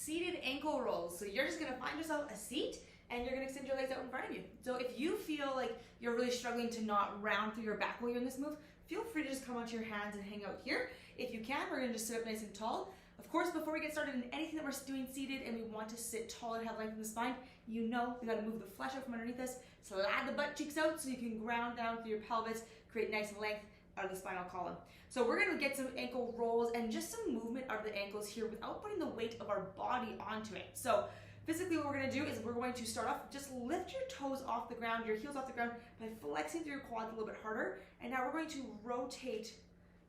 seated ankle rolls. So you're just gonna find yourself a seat and you're gonna extend your legs out in front of you. So if you feel like you're really struggling to not round through your back while you're in this move, feel free to just come onto your hands and hang out here. If you can, we're gonna just sit up nice and tall. Of course, before we get started in anything that we're doing seated and we want to sit tall and have length in the spine, you know we gotta move the flesh out from underneath us, slide the butt cheeks out so you can ground down through your pelvis, create nice length out of the spinal column. So we're gonna get some ankle rolls and just some movement out of the ankles here without putting the weight of our body onto it. So physically what we're gonna do is we're going to start off, just lift your toes off the ground, your heels off the ground by flexing through your quads a little bit harder. And now we're going to rotate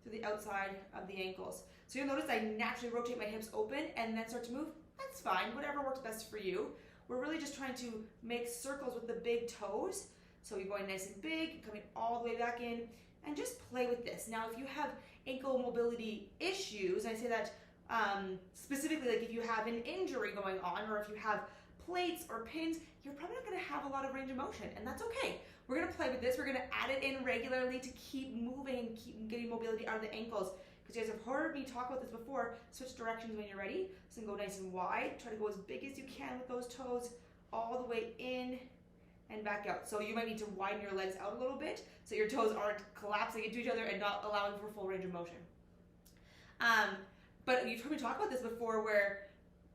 through the outside of the ankles. So you'll notice I naturally rotate my hips open and then start to move. That's fine, whatever works best for you. We're really just trying to make circles with the big toes. So you're going nice and big, coming all the way back in, and just play with this. Now, if you have ankle mobility issues, and I say that specifically like if you have an injury going on or if you have plates or pins, you're probably not gonna have a lot of range of motion, and that's okay. We're gonna play with this. We're gonna add it in regularly to keep moving and keep getting mobility out of the ankles. Because you guys have heard me talk about this before, switch directions when you're ready. So go nice and wide, try to go as big as you can with those toes, all the way in and back out. So you might need to widen your legs out a little bit so your toes aren't collapsing into each other and not allowing for full range of motion. But you've heard me talk about this before where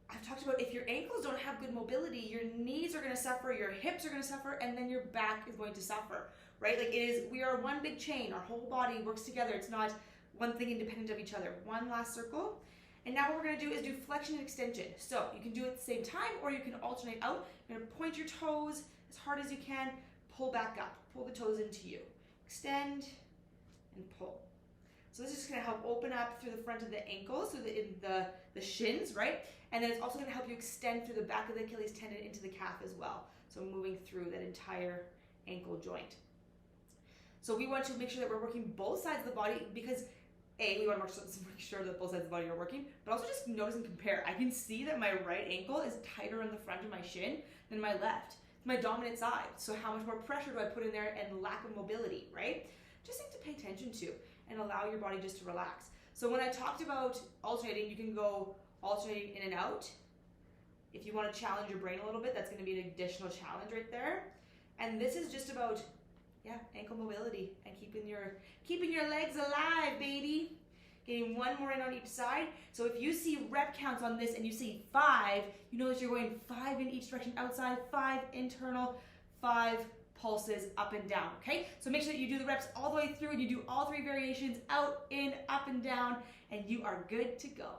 I've talked about if your ankles don't have good mobility, your knees are gonna suffer, your hips are gonna suffer, and then your back is going to suffer, right? Like we are one big chain, our whole body works together. It's not one thing independent of each other. One last circle. And now what we're gonna do is do flexion and extension. So you can do it at the same time or you can alternate out. You're gonna point your toes as hard as you can, pull back up, pull the toes into you. Extend and pull. So this is just gonna help open up through the front of the ankles, so the shins, right? And then it's also gonna help you extend through the back of the Achilles tendon into the calf as well. So moving through that entire ankle joint. So we want to make sure that we're working both sides of the body because we want to make sure that both sides of the body are working, but also just notice and compare. I can see that my right ankle is tighter on the front of my shin than my left. It's my dominant side. So how much more pressure do I put in there and lack of mobility, right? Just things to pay attention to and allow your body just to relax. So when I talked about alternating, you can go alternating in and out. If you want to challenge your brain a little bit, that's going to be an additional challenge right there. And this is just about ankle mobility and keeping your legs alive, baby. Getting one more in on each side. So if you see rep counts on this and you see 5, you know that you're going 5 in each direction outside, 5 internal, 5 pulses up and down, okay? So make sure that you do the reps all the way through and you do all 3 variations, out, in, up, and down, and you are good to go.